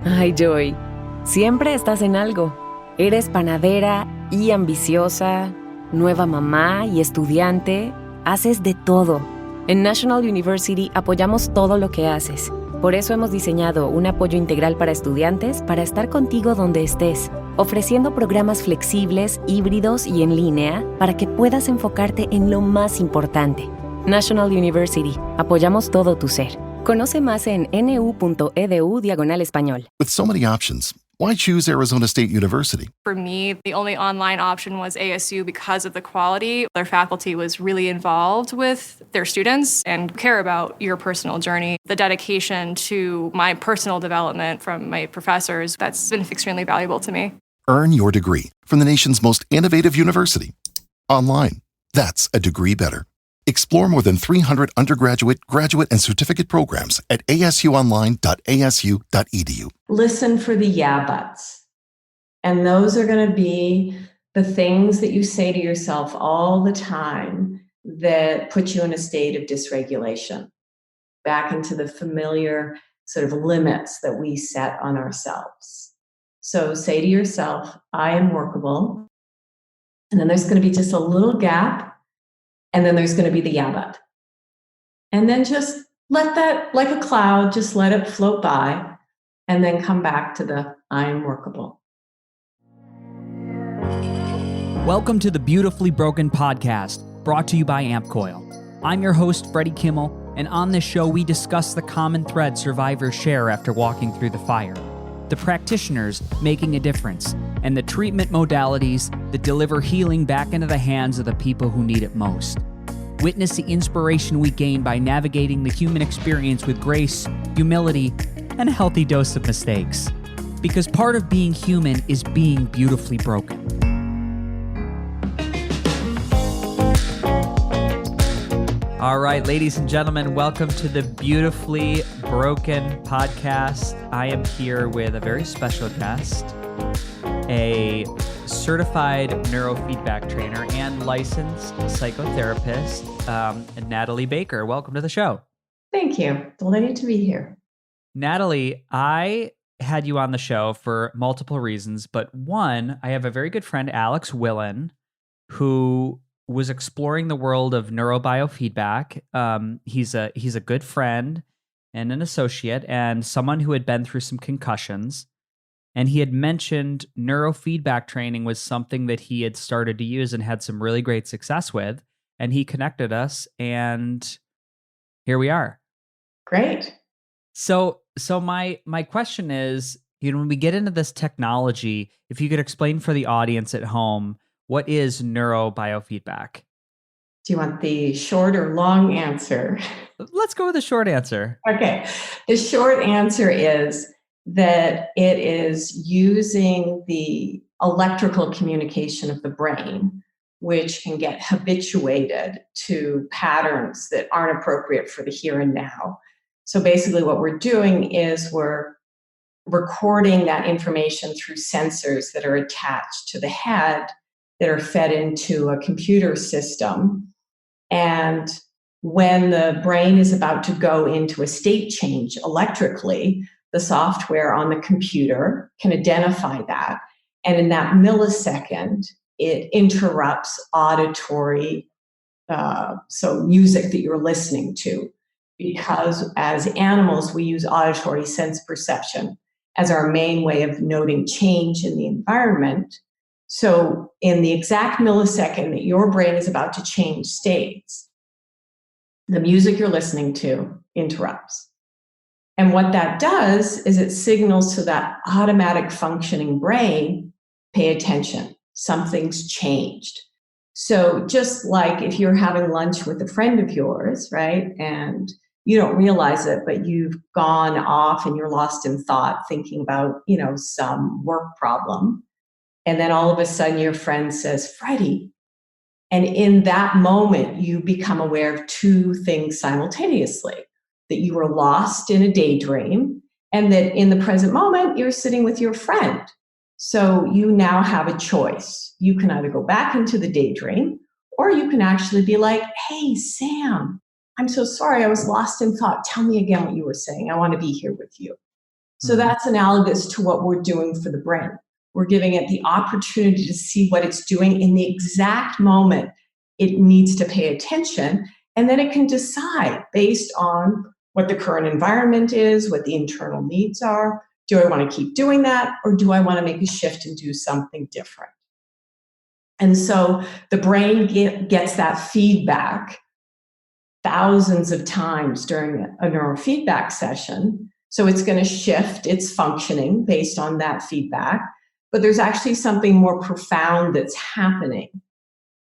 Ay, Joy, siempre estás en algo. Eres panadera y ambiciosa, nueva mamá y estudiante. Haces de todo. En National University apoyamos todo lo que haces. Por eso hemos diseñado un apoyo integral para estudiantes para estar contigo donde estés, ofreciendo programas flexibles, híbridos y en línea para que puedas enfocarte en lo más importante. National University. Apoyamos todo tu ser. Conoce más en nu.edu/español. With so many options, why choose Arizona State University? For me, the only online option was ASU because of the quality. Their faculty was really involved with their students and care about your personal journey. The dedication to my personal development from my professors, that's been extremely valuable to me. Earn your degree from the nation's most innovative university. Online. That's a degree better. Explore more than 300 undergraduate, graduate, and certificate programs at asuonline.asu.edu. Listen for the yeah buts. And those are going to be the things that you say to yourself all the time that put you in a state of dysregulation, back into the familiar sort of limits that we set on ourselves. So say to yourself, I am workable. And then there's going to be just a little gap. And then there's going to be the yeah but. And then just let that, like a cloud, just let it float by. And then come back to the I am workable. Welcome to the Beautifully Broken podcast, brought to you by AmpCoil. I'm your host, Freddie Kimmel, and on this show we discuss the common thread survivors share after walking through the fire, the practitioners making a difference, and the treatment modalities that deliver healing back into the hands of the people who need it most. Witness the inspiration we gain by navigating the human experience with grace, humility, and a healthy dose of mistakes. Because part of being human is being beautifully broken. All right, ladies and gentlemen, welcome to the Beautifully Broken podcast. I am here with a very special guest, a certified neurofeedback trainer and licensed psychotherapist, Natalie Baker. Welcome to the show. Thank you. Delighted to be here. Natalie, I had you on the show for multiple reasons, but one, I have a very good friend, Alex Willen, who was exploring the world of neurobiofeedback. He's a good friend and an associate and someone who had been through some concussions. And he had mentioned neurofeedback training was something that he had started to use and had some really great success with. And he connected us, and here we are. Great. So my question is, when we get into this technology, if you could explain for the audience at home, what is neurobiofeedback? Do you want the short or long answer? Let's go with the short answer. Okay. The short answer is that it is using the electrical communication of the brain, which can get habituated to patterns that aren't appropriate for the here and now. So basically what we're doing is we're recording that information through sensors that are attached to the head that are fed into a computer system. And when the brain is about to go into a state change electrically, the software on the computer can identify that. And in that millisecond, it interrupts auditory, so music that you're listening to. Because as animals, we use auditory sense perception as our main way of noting change in the environment. So in the exact millisecond that your brain is about to change states, the music you're listening to interrupts. And what that does is it signals to that automatic functioning brain, pay attention, something's changed. So just like if you're having lunch with a friend of yours, right, and you don't realize it, but you've gone off and you're lost in thought thinking about, some work problem. And then all of a sudden your friend says, Freddie. And in that moment, you become aware of two things simultaneously, that you were lost in a daydream and that in the present moment, you're sitting with your friend. So you now have a choice. You can either go back into the daydream, or you can actually be like, hey, Sam, I'm so sorry. I was lost in thought. Tell me again what you were saying. I want to be here with you. So that's analogous to what we're doing for the brain. We're giving it the opportunity to see what it's doing in the exact moment it needs to pay attention. And then it can decide based on what the current environment is, what the internal needs are. Do I want to keep doing that, or do I want to make a shift and do something different? And so the brain gets that feedback thousands of times during a neurofeedback session. So it's going to shift its functioning based on that feedback. But there's actually something more profound that's happening,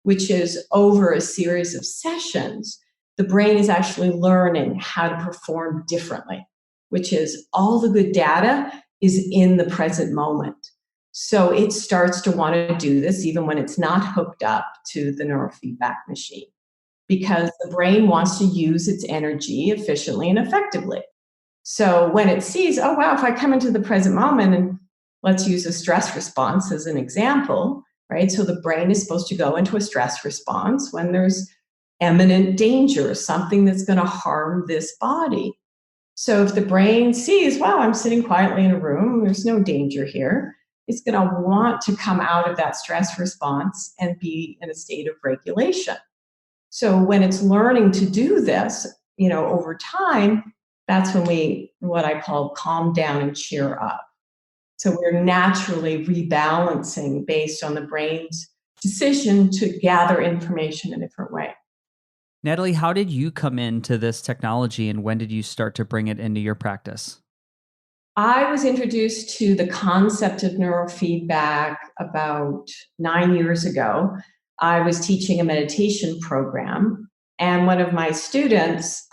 which is over a series of sessions, the brain is actually learning how to perform differently, which is all the good data is in the present moment. So it starts to want to do this even when it's not hooked up to the neurofeedback machine, because the brain wants to use its energy efficiently and effectively. So when it sees, oh, wow, if I come into the present moment, and let's use a stress response as an example, right? So the brain is supposed to go into a stress response when there's imminent danger, something that's going to harm this body. So if the brain sees, wow, I'm sitting quietly in a room, there's no danger here, it's going to want to come out of that stress response and be in a state of regulation. So when it's learning to do this, over time, that's when we, what I call calm down and cheer up. So we're naturally rebalancing based on the brain's decision to gather information in a different way. Natalie, how did you come into this technology and when did you start to bring it into your practice? I was introduced to the concept of neurofeedback about 9 years ago. I was teaching a meditation program, and one of my students,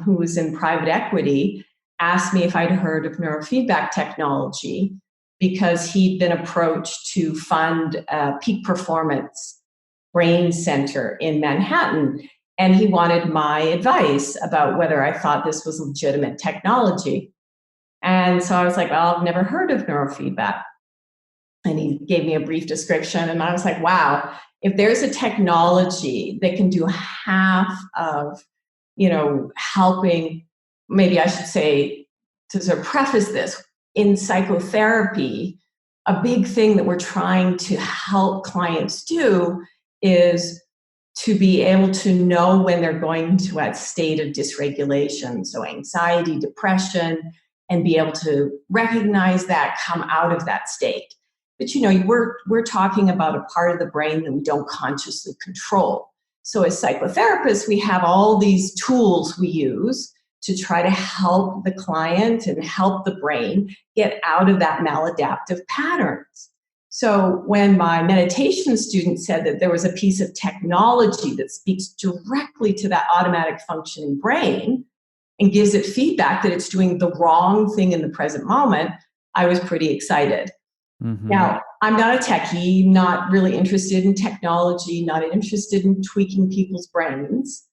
who was in private equity, asked me if I'd heard of neurofeedback technology because he'd been approached to fund a peak performance brain center in Manhattan. And he wanted my advice about whether I thought this was legitimate technology. And so I was like, well, I've never heard of neurofeedback. And he gave me a brief description. And I was like, wow, if there's a technology that can do half of, helping, maybe I should say, to sort of preface this, in psychotherapy, a big thing that we're trying to help clients do is to be able to know when they're going into a state of dysregulation, so anxiety, depression, and be able to recognize that, come out of that state. But we're talking about a part of the brain that we don't consciously control. So as psychotherapists, we have all these tools we use to try to help the client and help the brain get out of that maladaptive patterns. So when my meditation student said that there was a piece of technology that speaks directly to that automatic functioning brain and gives it feedback that it's doing the wrong thing in the present moment, I was pretty excited. Mm-hmm. Now, I'm not a techie, not really interested in technology, not interested in tweaking people's brains.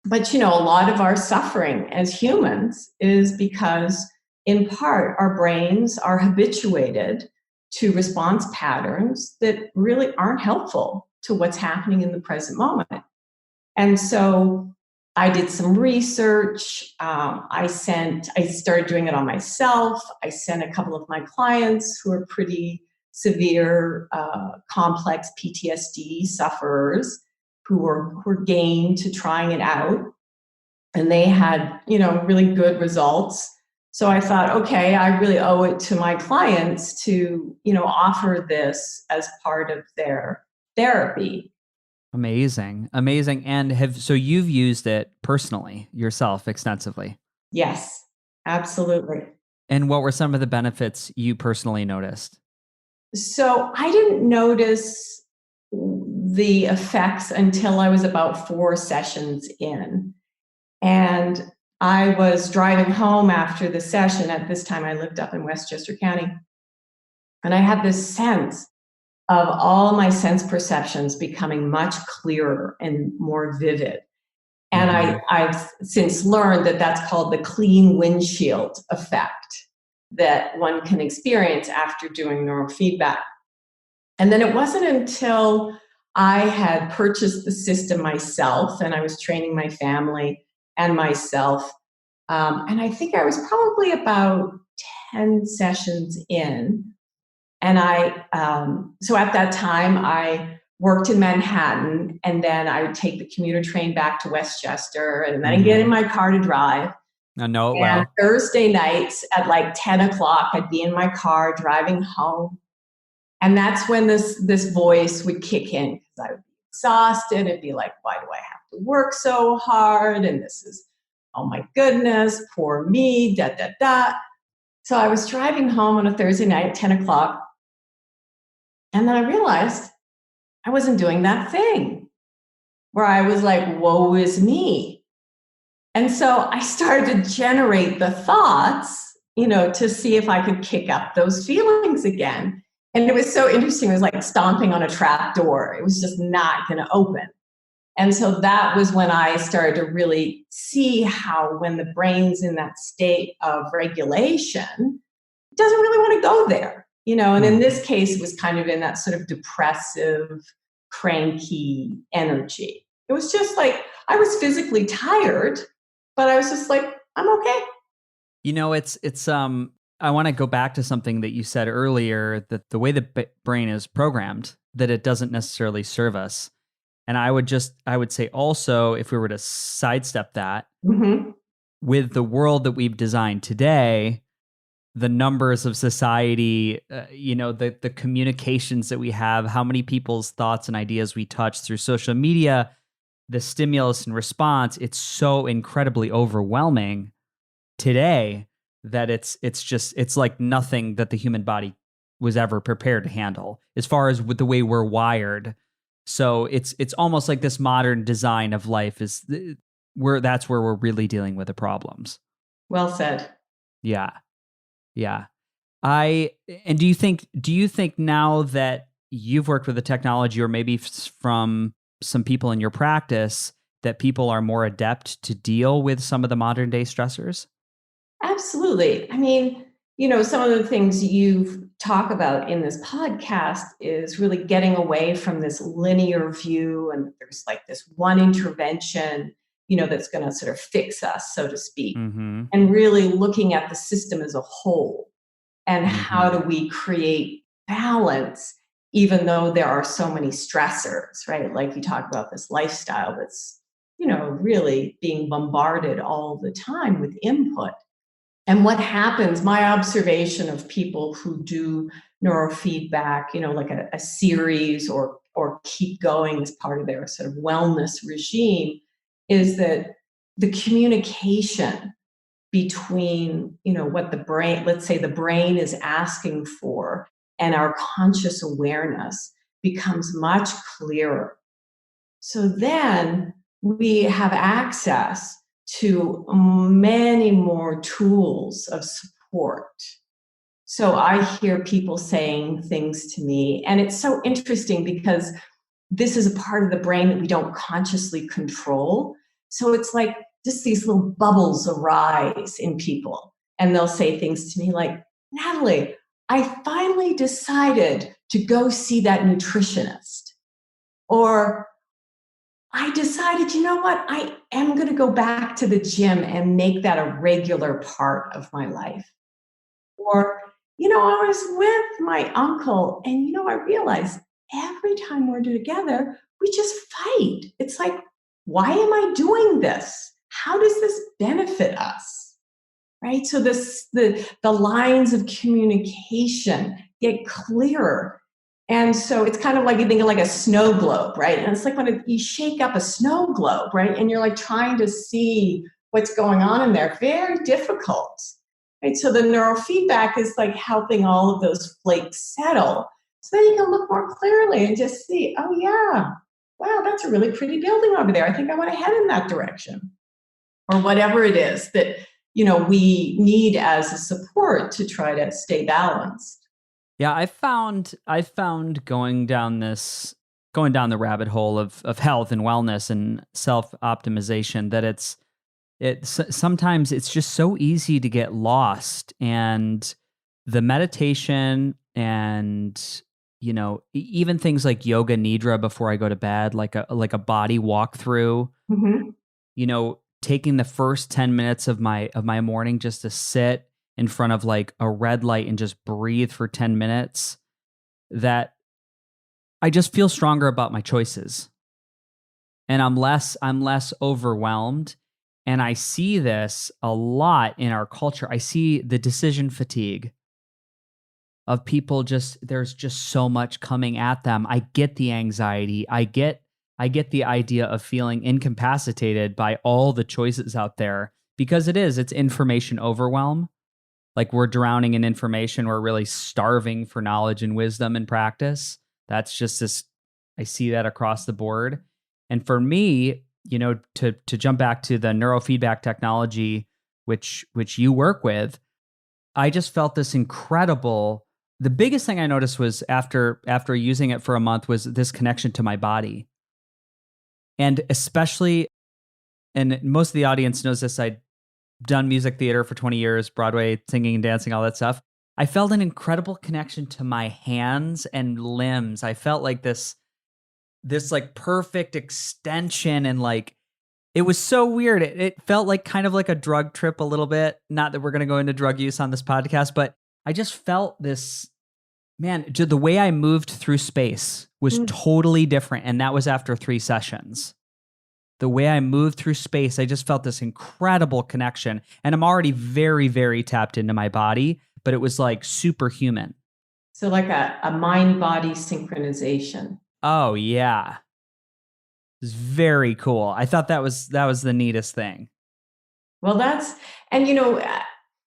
But, a lot of our suffering as humans is because, in part, our brains are habituated to response patterns that really aren't helpful to what's happening in the present moment. And so I did some research. I started doing it on myself. I sent a couple of my clients who are pretty severe, complex PTSD sufferers who were game to trying it out. And they had, really good results. So I thought, okay, I really owe it to my clients to, offer this as part of their therapy. Amazing. And so you've used it personally yourself extensively? Yes, absolutely. And what were some of the benefits you personally noticed? So I didn't notice the effects until I was about 4 sessions in. And I was driving home after the session. At this time, I lived up in Westchester County. And I had this sense of all my sense perceptions becoming much clearer and more vivid. And I've since learned that that's called the clean windshield effect that one can experience after doing neurofeedback. And then it wasn't until I had purchased the system myself and I was training my family and myself. And I think I was probably about 10 sessions in. And so at that time, I worked in Manhattan, and then I would take the commuter train back to Westchester, and then I'd get in my car to drive. I know it And well. Thursday nights at like 10 o'clock, I'd be in my car driving home. And that's when this voice would kick in, because I would be exhausted. It'd be like, why do I have to work so hard? And this is, oh my goodness, poor me, da, da, da. So I was driving home on a Thursday night at 10 o'clock. And then I realized I wasn't doing that thing where I was like, woe is me. And so I started to generate the thoughts, to see if I could kick up those feelings again. And it was so interesting. It was like stomping on a trap door. It was just not going to open. And so that was when I started to really see how, when the brain's in that state of regulation, it doesn't really want to go there, and in this case, it was kind of in that sort of depressive, cranky energy. It was just like, I was physically tired, but I was just like, I'm okay. It's I want to go back to something that you said earlier, that the way the brain is programmed, that it doesn't necessarily serve us. And I would say also, if we were to sidestep that, with the world that we've designed today, the numbers of society, the communications that we have, how many people's thoughts and ideas we touch through social media, the stimulus and response, it's so incredibly overwhelming today that it's like nothing that the human body was ever prepared to handle, as far as with the way we're wired. So it's almost like this modern design of life that's where we're really dealing with the problems. Well said. Yeah. And do you think now that you've worked with the technology, or maybe from some people in your practice, that people are more adept to deal with some of the modern day stressors? Absolutely. I mean, some of the things you talk about in this podcast is really getting away from this linear view, and there's like this one intervention, that's going to sort of fix us, so to speak, and really looking at the system as a whole, and how do we create balance, even though there are so many stressors, right? Like you talk about this lifestyle that's, really being bombarded all the time with input. And what happens, my observation of people who do neurofeedback, like a series or keep going as part of their sort of wellness regime, is that the communication between, what the brain, let's say the brain is asking for, and our conscious awareness becomes much clearer. So then we have access to many more tools of support. So I hear people saying things to me, and it's so interesting because this is a part of the brain that we don't consciously control. So it's like just these little bubbles arise in people, and they'll say things to me like, Natalie, I finally decided to go see that nutritionist. Or I decided, you know what? I am going to go back to the gym and make that a regular part of my life. Or, I was with my uncle, and, I realized every time we're together, we just fight. It's like, why am I doing this? How does this benefit us? Right? So the lines of communication get clearer. And so it's kind of like, you think of like a snow globe, right? And it's like when you shake up a snow globe, right? And you're like trying to see what's going on in there. Very difficult, right? So the neurofeedback is like helping all of those flakes settle. So then you can look more clearly and just see, oh yeah, wow, that's a really pretty building over there. I think I want to head in that direction. Or whatever it is that, we need as a support to try to stay balanced. Yeah, I found going down the rabbit hole of health and wellness and self-optimization, that sometimes it's just so easy to get lost, and the meditation and even things like yoga nidra before I go to bed, like a body walkthrough, taking the first 10 minutes of my morning just to sit in front of like a red light and just breathe for 10 minutes, that I just feel stronger about my choices. And I'm less overwhelmed. And I see this a lot in our culture. I see the decision fatigue of people, there's just so much coming at them. I get the anxiety. I get the idea of feeling incapacitated by all the choices out there, because it's information overwhelm. Like, we're drowning in information. We're really starving for knowledge and wisdom and practice. That's just this, I see that across the board. And for me, to jump back to the neurofeedback technology, which you work with, I just felt this incredible. The biggest thing I noticed was after using it for a month was this connection to my body. And especially, and most of the audience knows this, I'd done music theater for 20 years, Broadway, singing and dancing, all that stuff. I felt an incredible connection to my hands and limbs. I felt like this like perfect extension, and like, it was so weird. It felt like kind of like a drug trip a little bit. Not that we're going to go into drug use on this podcast, but I just felt this, man, the way I moved through space was totally different. And that was after 3 sessions. The way I moved through space, I just felt this incredible connection. And I'm already very, very tapped into my body, but it was like superhuman. So like a mind-body synchronization. Oh, yeah. It was very cool. I thought that was the neatest thing. Well,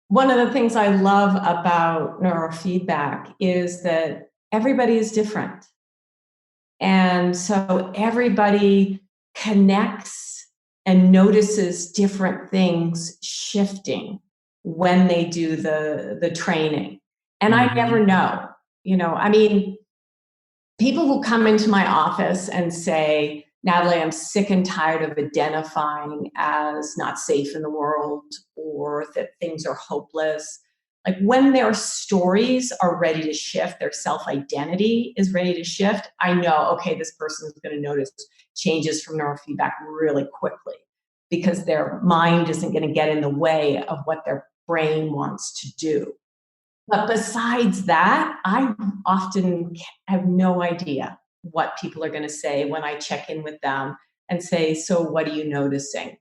one of the things I love about neurofeedback is that everybody is different. And so everybody connects and notices different things shifting when they do the training. And I never know, people who come into my office and say, Natalie, I'm sick and tired of identifying as not safe in the world, or that things are hopeless. Like, when their stories are ready to shift, their self-identity is ready to shift, I know, okay, this person is going to notice changes from neurofeedback really quickly, because their mind isn't going to get in the way of what their brain wants to do. But besides that, I often have no idea what people are going to say when I check in with them and say, so what are you noticing?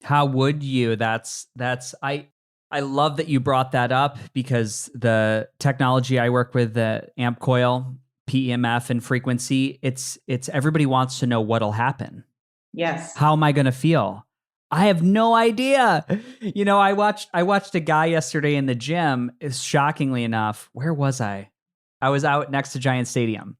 How would you? I love that you brought that up, because the technology I work with, the amp coil, PEMF, and frequency, it's everybody wants to know what'll happen. Yes. How am I going to feel? I have no idea. I watched a guy yesterday in the gym. Shockingly enough, where was I? I was out next to Giant Stadium.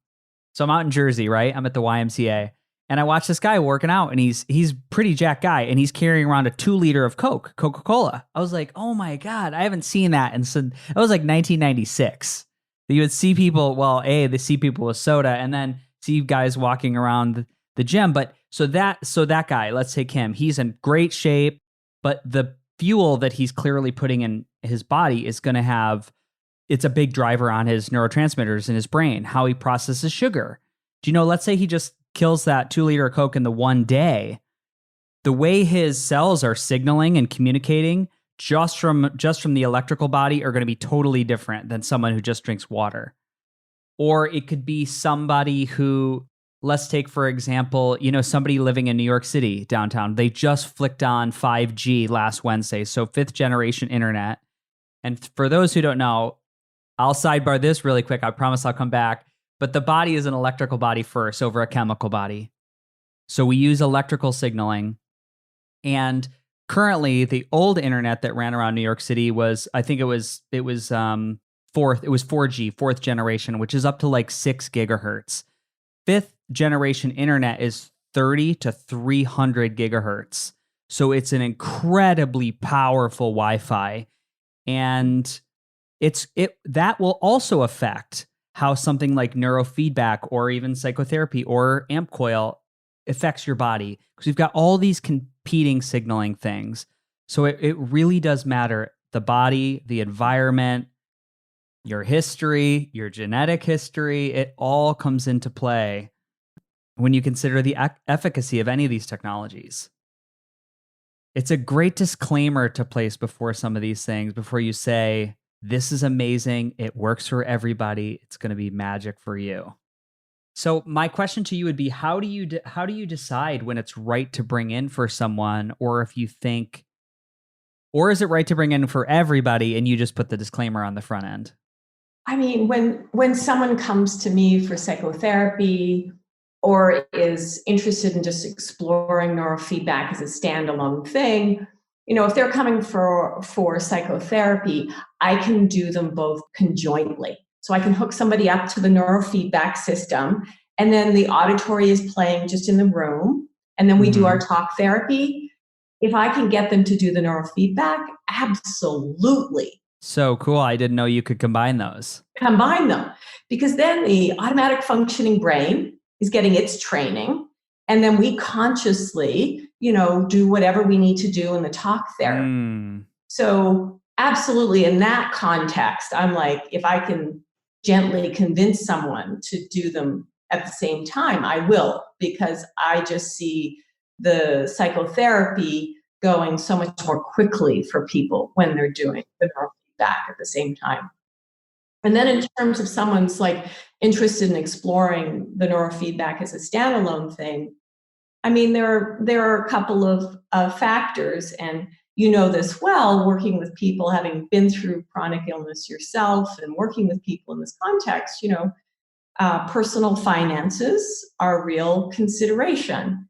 So I'm out in Jersey, right? I'm at the YMCA. And I watched this guy working out, and he's pretty jacked guy, and he's carrying around a 2-liter of Coca-Cola. I was like, oh my God, I haven't seen that. And so it was like 1996. You would see people, they see people with soda, and then see guys walking around the gym. But so that guy, let's take him. He's in great shape, but the fuel that he's clearly putting in his body is going to have, it's a big driver on his neurotransmitters in his brain, how he processes sugar. Do you know, let's say he just kills that 2-liter of Coke in the one day, the way his cells are signaling and communicating just from the electrical body are going to be totally different than someone who just drinks water. Or it could be somebody who, let's take, for example, somebody living in New York City downtown. They just flicked on 5G last Wednesday, so 5th generation internet. And for those who don't know, I'll sidebar this really quick. I promise I'll come back. But the body is an electrical body first over a chemical body. So we use electrical signaling. And currently, the old internet that ran around New York City was, I think it was 4G, 4th generation, which is up to like 6 gigahertz. 5th generation internet is 30 to 300 gigahertz. So it's an incredibly powerful Wi-Fi. And that will also affect how something like neurofeedback or even psychotherapy or amp coil affects your body, because we've got all these competing signaling things. So it really does matter. The body, the environment, your history, your genetic history, it all comes into play when you consider the efficacy of any of these technologies. It's a great disclaimer to place before some of these things, before you say, this is amazing, it works for everybody, it's going to be magic for you. So my question to you would be, how do you decide when it's right to bring in for someone, or if you think, or is it right to bring in for everybody and you just put the disclaimer on the front end? I mean, when someone comes to me for psychotherapy or is interested in just exploring neurofeedback as a standalone thing, if they're coming for psychotherapy, I can do them both conjointly. So I can hook somebody up to the neurofeedback system, and then the auditory is playing just in the room, and then we do our talk therapy. If I can get them to do the neurofeedback, absolutely. So cool. I didn't know you could combine those. Combine them, because then the automatic functioning brain is getting its training, and then we consciously, do whatever we need to do in the talk therapy. So absolutely, in that context, I'm like, if I can gently convince someone to do them at the same time, I will, because I just see the psychotherapy going so much more quickly for people when they're doing the neurofeedback at the same time. And then in terms of someone's like interested in exploring the neurofeedback as a standalone thing, I mean, there are a couple of factors, and you know this well, working with people, having been through chronic illness yourself and working with people in this context, personal finances are a real consideration.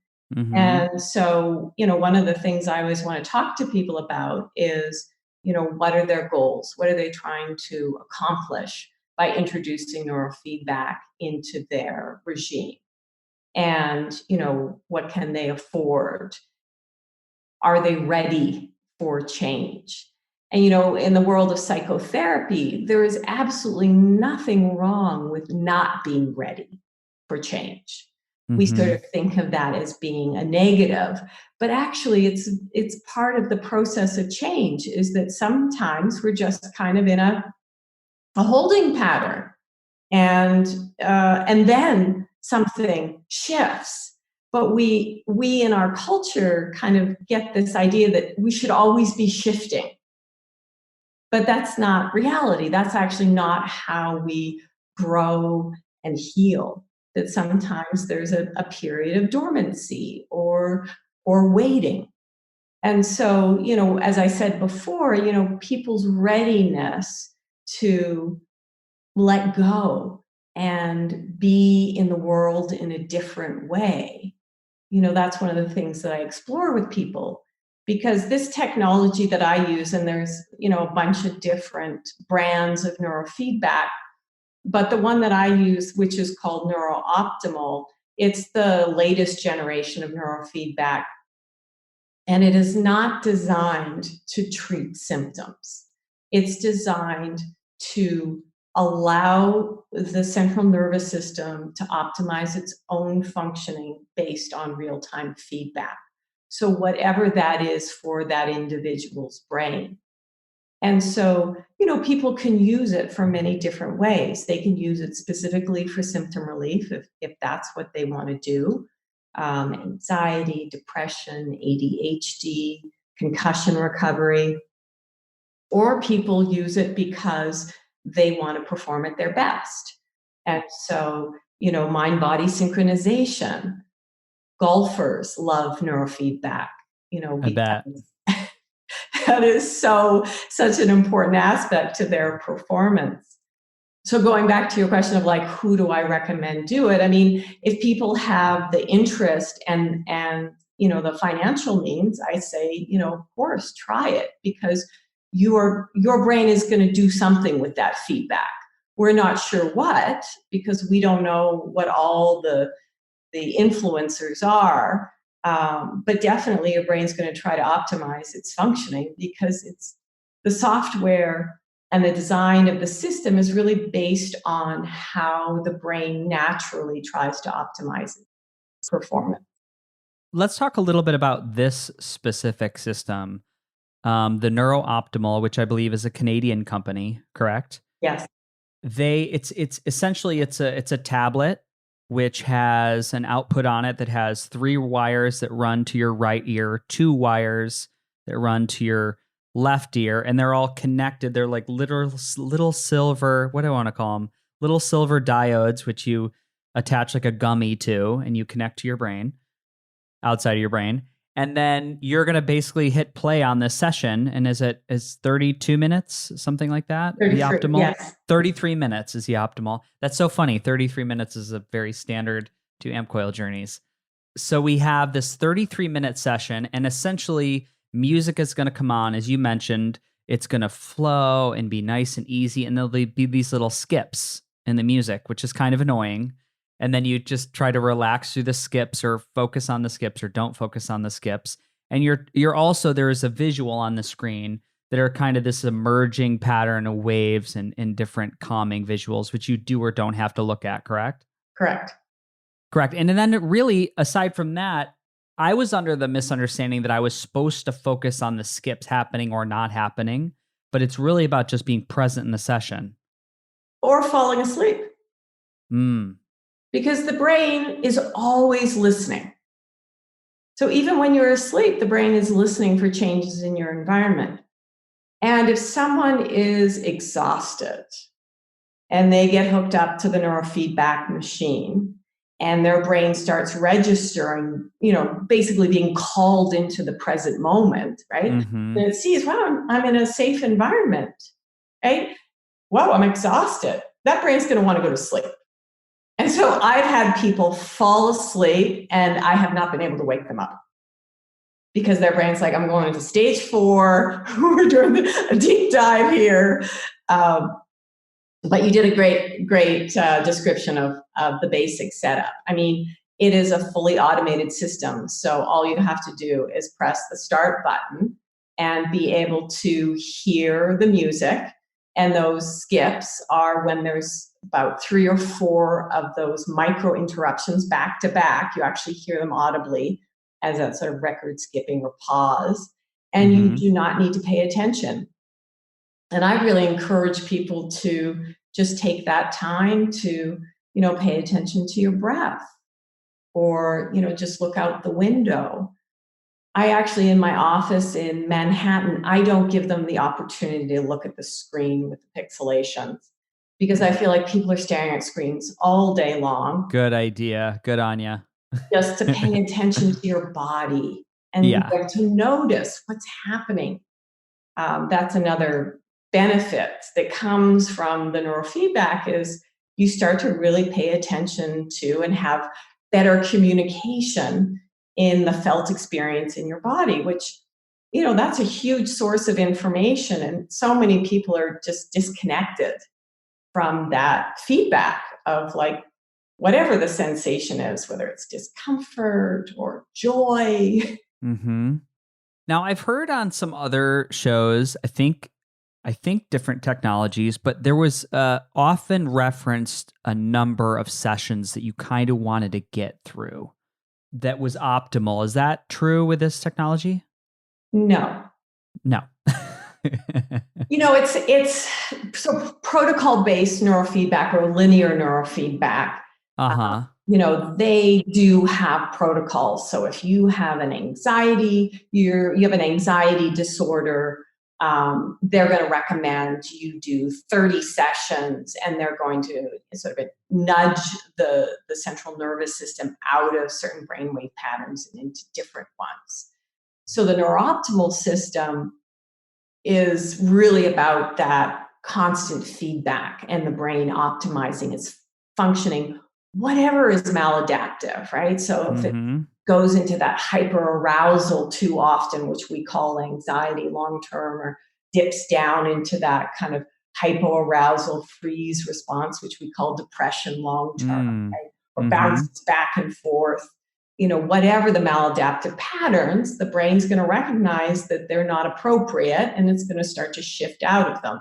And so, one of the things I always want to talk to people about is, what are their goals? What are they trying to accomplish by introducing neurofeedback into their regime? And, what can they afford? Are they ready for change? And, in the world of psychotherapy, there is absolutely nothing wrong with not being ready for change. We sort of think of that as being a negative, but actually it's part of the process of change, is that sometimes we're just kind of in a holding pattern, and then something shifts. But we in our culture kind of get this idea that we should always be shifting. But that's not reality. That's actually not how we grow and heal. That sometimes there's a period of dormancy or waiting. And so, as I said before, people's readiness to let go and be in the world in a different way, that's one of the things that I explore with people. Because this technology that I use, and there's, a bunch of different brands of neurofeedback, but the one that I use, which is called NuerOptimal, it's the latest generation of neurofeedback. And it is not designed to treat symptoms. It's designed to allow the central nervous system to optimize its own functioning based on real-time feedback. So whatever that is for that individual's brain. And so, people can use it for many different ways. They can use it specifically for symptom relief if that's what they want to do. Anxiety, depression, ADHD, concussion recovery. Or people use it because they want to perform at their best. And so, mind-body synchronization. Golfers love neurofeedback, I bet. that is such an important aspect to their performance. So going back to your question of like, who do I recommend do it? I mean, if people have the interest and the financial means, I say, of course, try it, because your brain is going to do something with that feedback. We're not sure what, because we don't know what all the influencers are. But definitely your brain's going to try to optimize its functioning, because it's the software and the design of the system is really based on how the brain naturally tries to optimize its performance. Let's talk a little bit about this specific system, the NuerOptimal, which I believe is a Canadian company, correct? Yes. It's essentially it's a tablet which has an output on it that has 3 wires that run to your right ear, 2 wires that run to your left ear, and they're all connected. They're like little silver, what do I want to call them? Little silver diodes, which you attach like a gummy to, and you connect to your brain, outside of your brain. And then you're going to basically hit play on this session. And is 32 minutes, something like that? The optimal? Yes. 33 minutes is the optimal. That's so funny. 33 minutes is a very standard to AmpCoil journeys. So we have this 33-minute session, and essentially music is going to come on. As you mentioned, it's going to flow and be nice and easy. And there'll be these little skips in the music, which is kind of annoying. And then you just try to relax through the skips, or focus on the skips, or don't focus on the skips. And you're also, there is a visual on the screen that are kind of this emerging pattern of waves and different calming visuals, which you do or don't have to look at, correct? Correct. And then really, aside from that, I was under the misunderstanding that I was supposed to focus on the skips happening or not happening, but it's really about just being present in the session. Or falling asleep. Because the brain is always listening. So even when you're asleep, the brain is listening for changes in your environment. And if someone is exhausted and they get hooked up to the neurofeedback machine and their brain starts registering, basically being called into the present moment, right? And it sees, wow, I'm in a safe environment, right? Wow, I'm exhausted. That brain's going to want to go to sleep. And so I've had people fall asleep and I have not been able to wake them up because their brain's like, I'm going into stage 4. We're doing a deep dive here. But you did a great description of the basic setup. I mean, it is a fully automated system. So all you have to do is press the start button and be able to hear the music. And those skips are when there's about 3 or 4 of those micro interruptions back to back. You actually hear them audibly as a sort of record skipping or pause. And you do not need to pay attention. And I really encourage people to just take that time to, pay attention to your breath, or, just look out the window. I actually, in my office in Manhattan, I don't give them the opportunity to look at the screen with the pixelations, because I feel like people are staring at screens all day long. Good idea. Good on you. Just to pay attention to your body and to notice what's happening. That's another benefit that comes from the neurofeedback, is you start to really pay attention to and have better communication in the felt experience in your body, which, that's a huge source of information. And so many people are just disconnected from that feedback of like, whatever the sensation is, whether it's discomfort or joy. Now, I've heard on some other shows, I think different technologies, but there was often referenced a number of sessions that you kind of wanted to get through that was optimal. Is that true with this technology? No. It's so protocol-based neurofeedback or linear neurofeedback. They do have protocols. So if you have an anxiety, you have an anxiety disorder, they're going to recommend you do 30 sessions, and they're going to sort of nudge the central nervous system out of certain brainwave patterns and into different ones. So the NuerOptimal system is really about that constant feedback and the brain optimizing its functioning, whatever is maladaptive, right? So if it goes into that hyperarousal too often, which we call anxiety long-term, or dips down into that kind of hypoarousal freeze response, which we call depression long-term, right? Or bounces back and forth, whatever the maladaptive patterns, the brain's going to recognize that they're not appropriate, and it's going to start to shift out of them.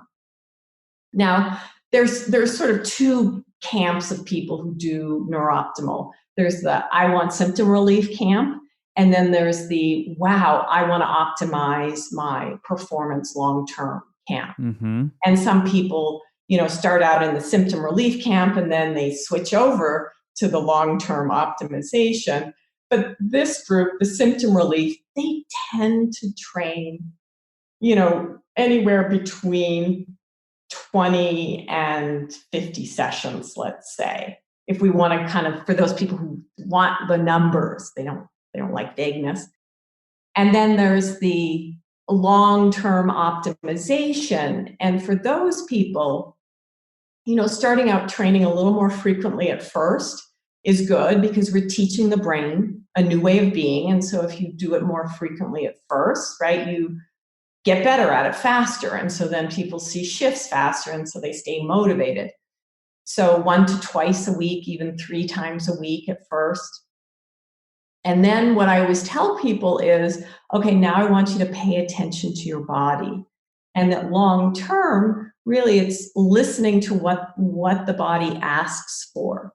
Now, there's sort of 2 camps of people who do NuerOptimal. There's the I want symptom relief camp, and then there's the wow, I want to optimize my performance long-term camp. And some people, start out in the symptom relief camp and then they switch over to the long-term optimization. But this group, the symptom relief, they tend to train, anywhere between 20 and 50 sessions, let's say. If we want to kind of, for those people who want the numbers, they don't like vagueness. And then there's the long-term optimization. And for those people, starting out training a little more frequently at first is good because we're teaching the brain a new way of being. And so if you do it more frequently at first, right, you get better at it faster. And so then people see shifts faster, and so they stay motivated. So 1 to twice a week, even 3 times a week at first. And then what I always tell people is, okay, now I want you to pay attention to your body. And that long term, really it's listening to what the body asks for.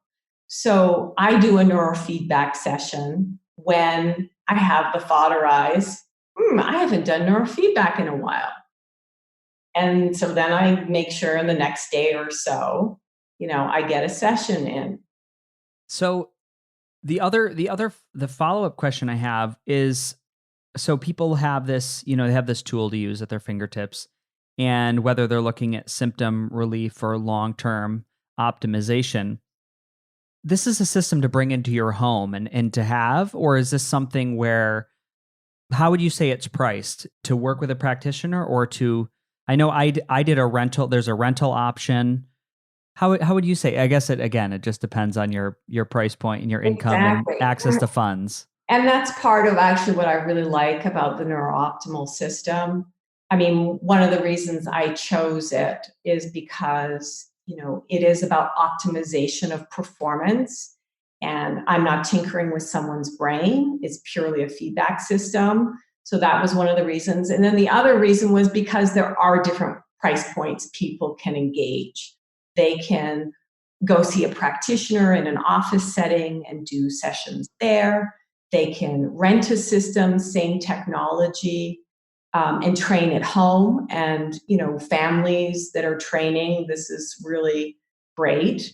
So I do a neurofeedback session when I have the thought arise, I haven't done neurofeedback in a while. And so then I make sure in the next day or so, I get a session in. So the follow-up question I have is, so people have this, they have this tool to use at their fingertips, and whether they're looking at symptom relief or long-term optimization, this is a system to bring into your home and to have, or is this something where, how would you say it's priced? To work with a practitioner or to, I know I did a rental, there's a rental option. How would you say? I guess it just depends on your price point and your income and access to funds. And that's part of actually what I really like about the NuerOptimal system. I mean, one of the reasons I chose it is because, it is about optimization of performance. And I'm not tinkering with someone's brain. It's purely a feedback system. So that was one of the reasons. And then the other reason was because there are different price points people can engage. They can go see a practitioner in an office setting and do sessions there. They can rent a system, same technology, and train at home. And, families that are training, this is really great.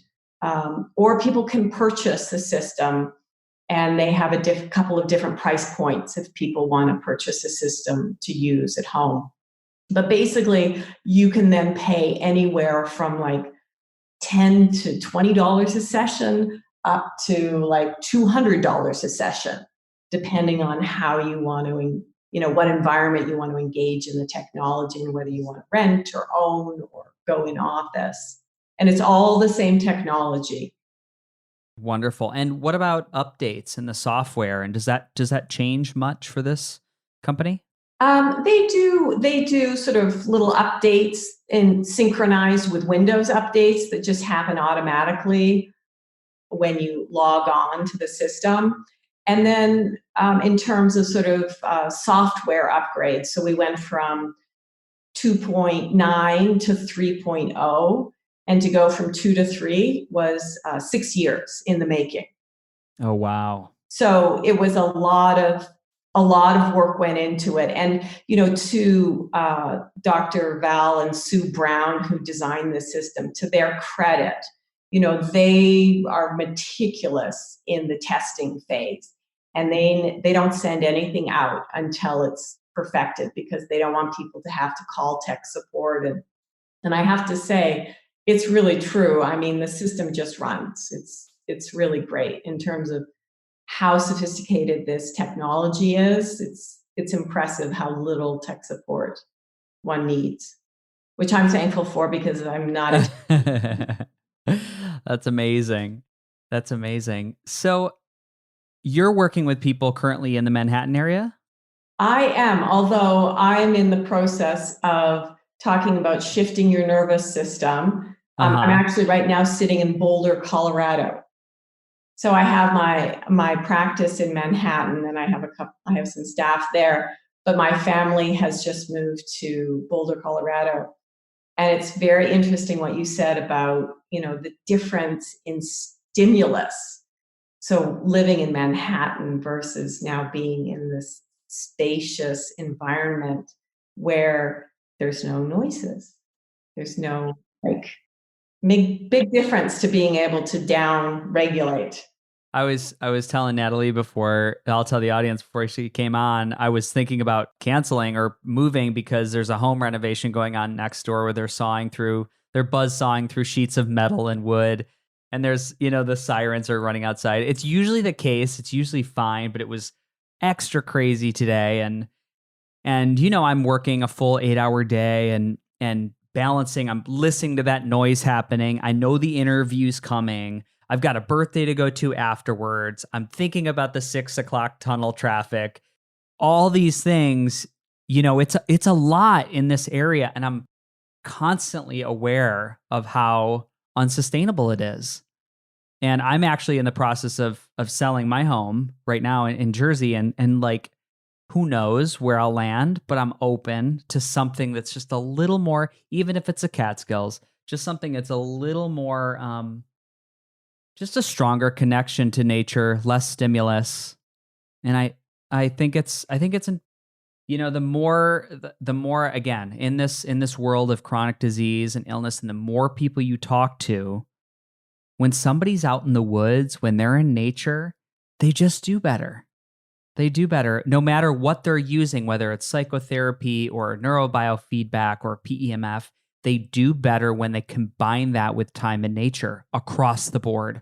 Or people can purchase the system, and they have a couple of different price points if people want to purchase a system to use at home. But basically, you can then pay anywhere from like $10 to $20 a session up to like $200 a session, depending on how you want to, what environment you want to engage in the technology and whether you want to rent or own or go in office. And it's all the same technology. Wonderful. And what about updates in the software? And does that change much for this company? They do sort of little updates and synchronized with Windows updates that just happen automatically when you log on to the system. And then in terms of sort of software upgrades, so we went from 2.9 to 3.0, and to go from 2 to 3 was 6 years in the making. Oh, wow. So it was a lot of work went into it. And, to Dr. Val and Sue Brown, who designed the system, to their credit, they are meticulous in the testing phase. And they don't send anything out until it's perfected, because they don't want people to have to call tech support. And I have to say, it's really true. I mean, the system just runs. It's really great in terms of how sophisticated this technology is. It's impressive how little tech support one needs, which I'm thankful for because I'm not. That's amazing. That's amazing. So you're working with people currently in the Manhattan area? I am, although I'm in the process of talking about shifting your nervous system. I'm actually right now sitting in Boulder, Colorado. So I have my practice in Manhattan, and I have some staff there, but my family has just moved to Boulder, Colorado. And it's very interesting what you said about, the difference in stimulus. So living in Manhattan versus now being in this spacious environment where there's no noises. There's no big difference to being able to down regulate. I was telling Natalie before, I'll tell the audience before she came on, I was thinking about canceling or moving because there's a home renovation going on next door where they're buzz sawing through sheets of metal and wood. And there's, the sirens are running outside. It's usually the case. It's usually fine, but it was extra crazy today. And I'm working a full 8-hour day and balancing. I'm listening to that noise happening. I know the interview's coming. I've got a birthday to go to afterwards. I'm thinking about the 6 o'clock tunnel traffic. All these things, it's a lot in this area. And I'm constantly aware of how unsustainable it is. And I'm actually in the process of selling my home right now in Jersey. And like, who knows where I'll land, but I'm open to something that's just a little more, even if it's a Catskills, just something that's a little more, just a stronger connection to nature, less stimulus. And I think it's the more again in this world of chronic disease and illness, and the more people you talk to, when somebody's out in the woods, when they're in nature, they just do better. They do better no matter what they're using, whether it's psychotherapy or neurobiofeedback or PEMF. They do better when they combine that with time in nature across the board.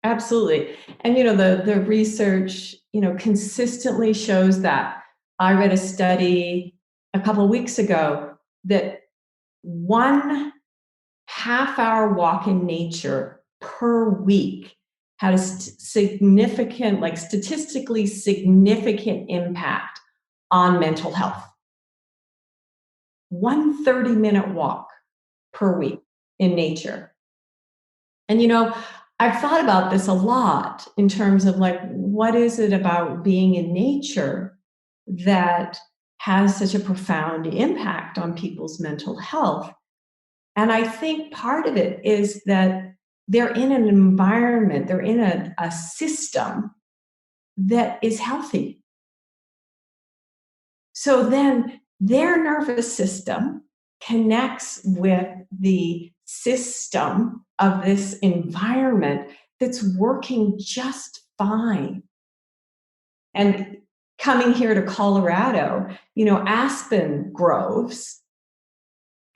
Absolutely. And, the research, consistently shows that. I read a study a couple of weeks ago that 1 half-hour walk in nature per week had a significant, statistically significant impact on mental health. 1 30-minute walk per week in nature. And, I've thought about this a lot in terms of what is it about being in nature that has such a profound impact on people's mental health. And I think part of it is that they're in an environment, they're in a system that is healthy. So then their nervous system connects with the system of this environment that's working just fine. And coming here to Colorado, aspen groves,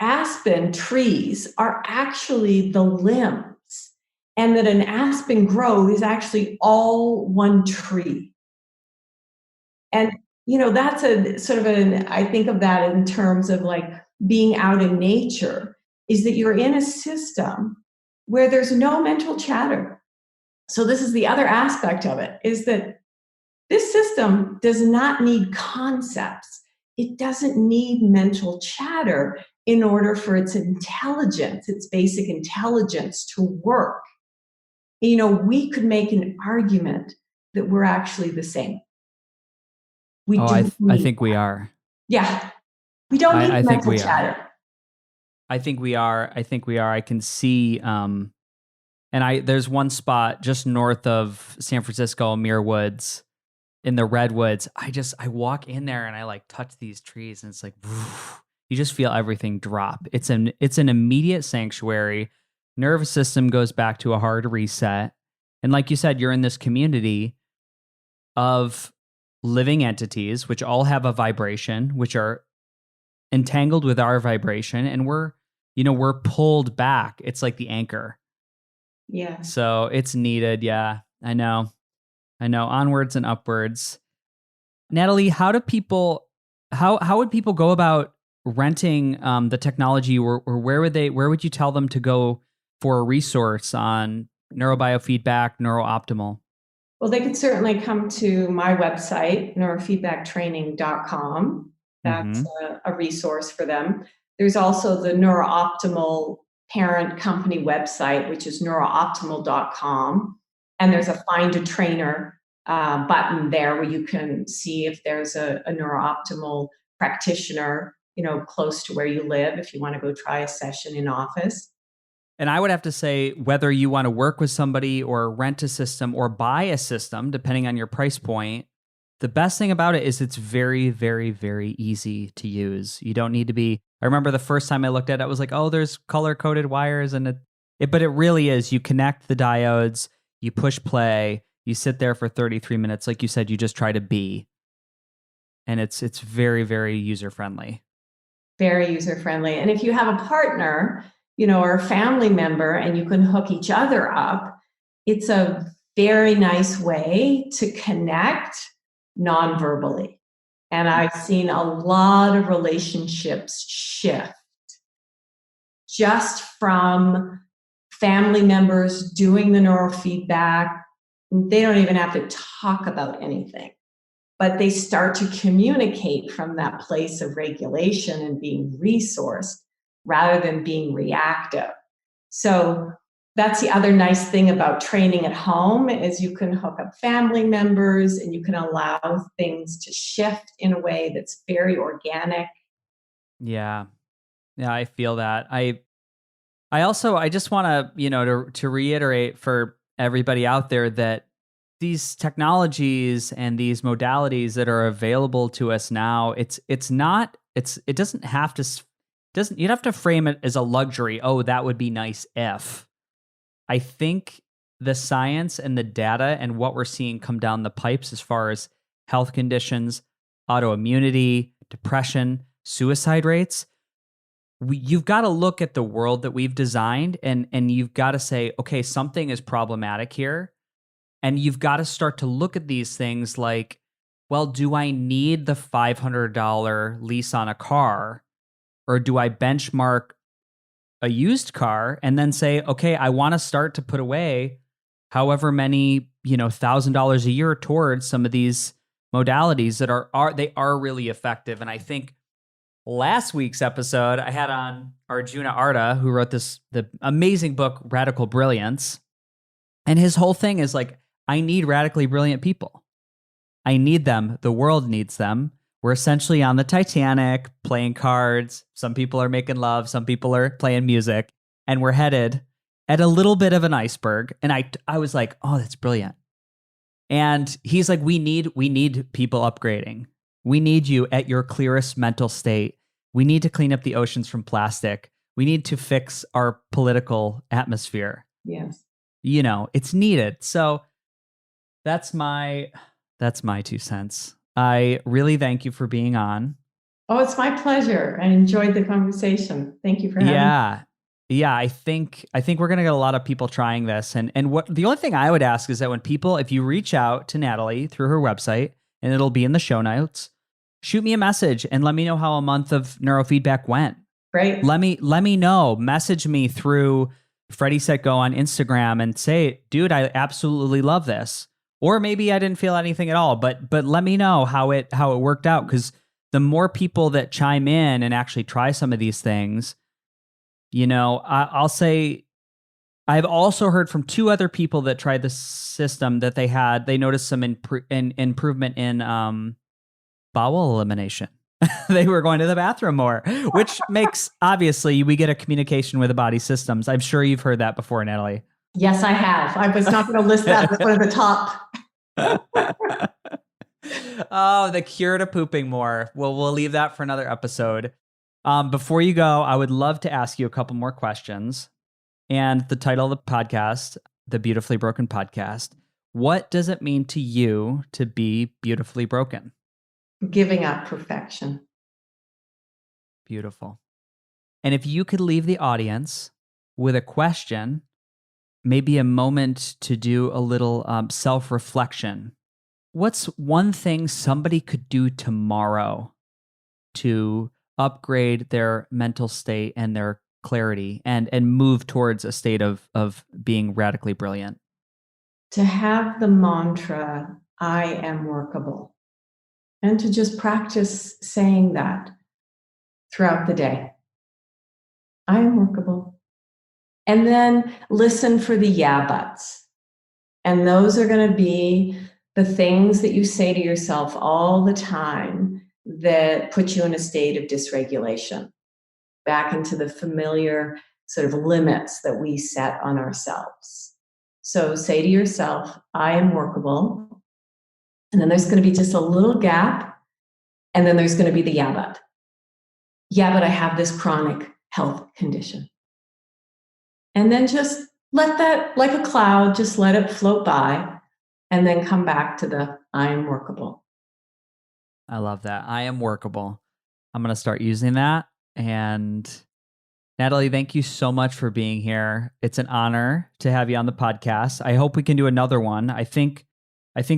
aspen trees are actually the limbs, and that an aspen grove is actually all one tree. And, that's a sort of I think of that in terms of being out in nature, is that you're in a system where there's no mental chatter. So this is the other aspect of it, is that this system does not need concepts. It doesn't need mental chatter in order for its intelligence, its basic intelligence to work. We could make an argument that we're actually the same. I think we are. Yeah. We don't need mental chatter. I think we are. I can see, there's one spot just north of San Francisco, Muir Woods, in the redwoods. I walk in there and I touch these trees, and it's you just feel everything drop. It's an immediate sanctuary. Nervous system goes back to a hard reset. And like you said, you're in this community of living entities, which all have a vibration, which are entangled with our vibration, and we're pulled back. It's like the anchor. Yeah. So it's needed. Yeah, I know. Onwards and upwards. Natalie, how would people go about renting the technology, or where would you tell them to go for a resource on neurobiofeedback, NuerOptimal? Well, they could certainly come to my website, neurofeedbacktraining.com. That's a resource for them. There's also the NuerOptimal parent company website, which is NuerOptimal.com. And there's a Find a Trainer button there where you can see if there's a NuerOptimal practitioner, close to where you live, if you want to go try a session in office. And I would have to say, whether you want to work with somebody or rent a system or buy a system, depending on your price point, the best thing about it is it's very, very, very easy to use. You don't need to be. I remember the first time I looked at it, I was like, oh, there's color-coded wires, but it really is. You connect the diodes, you push play, you sit there for 33 minutes. Like you said, you just try to be. And it's very, very user-friendly. Very user-friendly. And if you have a partner, or a family member, and you can hook each other up, it's a very nice way to connect non-verbally. And I've seen a lot of relationships shift just from family members doing the neurofeedback. They don't even have to talk about anything, but they start to communicate from that place of regulation and being resourced rather than being reactive. So that's the other nice thing about training at home is you can hook up family members and you can allow things to shift in a way that's very organic. Yeah. Yeah, I feel that. I just want to, to reiterate for everybody out there that these technologies and these modalities that are available to us now, it doesn't have to, you'd have to frame it as a luxury. Oh, that would be nice if. I think the science and the data and what we're seeing come down the pipes as far as health conditions, autoimmunity, depression, suicide rates, you've got to look at the world that we've designed and you've got to say, okay, something is problematic here. And you've got to start to look at these things like, well, do I need the $500 lease on a car? Or do I benchmark a used car and then say, okay, I want to start to put away however many, $1,000 a year towards some of these modalities that are really effective. And I think last week's episode, I had on Arjuna Arda, who wrote the amazing book, Radical Brilliance. And his whole thing is like, I need radically brilliant people. I need them. The world needs them. We're essentially on the Titanic playing cards. Some people are making love. Some people are playing music. And we're headed at a little bit of an iceberg. And I was like, oh, that's brilliant. And he's like, we need people upgrading. We need you at your clearest mental state. We need to clean up the oceans from plastic. We need to fix our political atmosphere. Yes. It's needed. So that's my 2 cents. I really thank you for being on. Oh, it's my pleasure. I enjoyed the conversation. Thank you for having me. Yeah. I think we're gonna get a lot of people trying this. And what the only thing I would ask is that if you reach out to Natalie through her website, and it'll be in the show notes, shoot me a message and let me know how a month of neurofeedback went. Great. Let me know. Message me through Freddie Set Go on Instagram and say, dude, I absolutely love this. Or maybe I didn't feel anything at all, but let me know how it worked out. Because the more people that chime in and actually try some of these things, I'll say I've also heard from 2 other people that tried the system that they noticed some improvement in bowel elimination. They were going to the bathroom more, which makes, obviously, we get a communication with the body systems. I'm sure you've heard that before, Natalie. Yes, I have. I was not going to list that as one of the top. Oh, the cure to pooping more. Well, we'll leave that for another episode. Before you go, I would love to ask you a couple more questions. And the title of the podcast, The Beautifully Broken Podcast, what does it mean to you to be beautifully broken? Giving up perfection. Beautiful. And if you could leave the audience with a question, maybe a moment to do a little self-reflection, what's one thing somebody could do tomorrow to upgrade their mental state and their clarity and move towards a state of being radically brilliant? To have the mantra, I am workable. And to just practice saying that throughout the day. I am workable. And then listen for the yeah buts. And those are going to be the things that you say to yourself all the time that put you in a state of dysregulation, back into the familiar sort of limits that we set on ourselves. So say to yourself, I am workable. And then there's going to be just a little gap. And then there's going to be the yeah, but. Yeah, but I have this chronic health condition. And then just let that, like a cloud, just let it float by and then come back to the I am workable. I love that. I am workable. I'm going to start using that. And Natalie, thank you so much for being here. It's an honor to have you on the podcast. I hope we can do another one. I think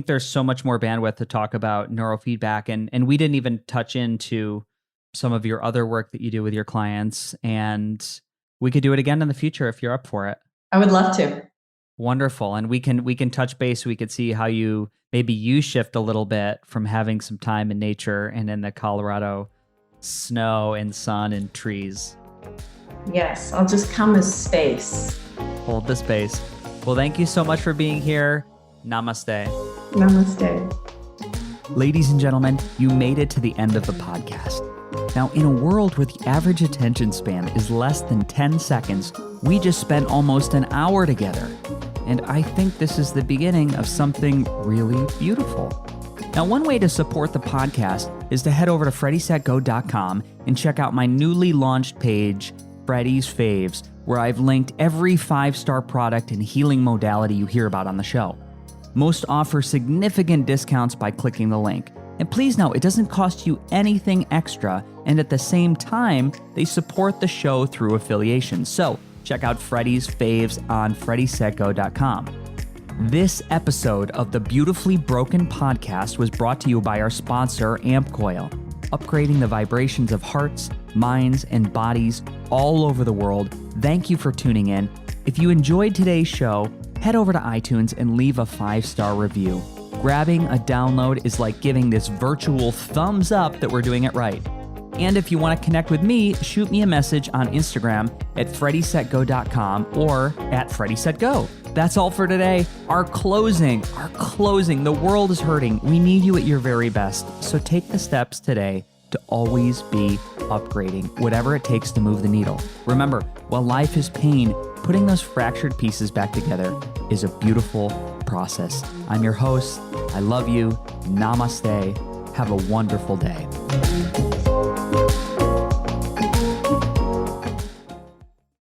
there's so much more bandwidth to talk about neurofeedback, and we didn't even touch into some of your other work that you do with your clients, and we could do it again in the future if you're up for it. I would love to. Wonderful. And we can touch base. We could see how you shift a little bit from having some time in nature and in the Colorado snow and sun and trees. Yes, I'll just come as space. Hold the space. Well, thank you so much for being here. Namaste. Namaste. Ladies and gentlemen, you made it to the end of the podcast. Now, in a world where the average attention span is less than 10 seconds, we just spent almost an hour together. And I think this is the beginning of something really beautiful. Now, one way to support the podcast is to head over to FreddieSetGo.com and check out my newly launched page, Freddie's Faves, where I've linked every 5-star product and healing modality you hear about on the show. Most offer significant discounts by clicking the link. And please know, it doesn't cost you anything extra, and at the same time, they support the show through affiliation. So check out Freddie's Faves on FreddieSetGo.com. This episode of the Beautifully Broken podcast was brought to you by our sponsor, AmpCoil, upgrading the vibrations of hearts, minds, and bodies all over the world. Thank you for tuning in. If you enjoyed today's show, head over to iTunes and leave a 5-star review. Grabbing a download is like giving this virtual thumbs up that we're doing it right. And if you want to connect with me, shoot me a message on Instagram at FreddieSetGo.com or at FreddieSetGo. That's all for today. Our closing. The world is hurting. We need you at your very best. So take the steps today to always be upgrading, whatever it takes to move the needle. Remember, while life is pain, putting those fractured pieces back together is a beautiful process. I'm your host. I love you. Namaste. Have a wonderful day.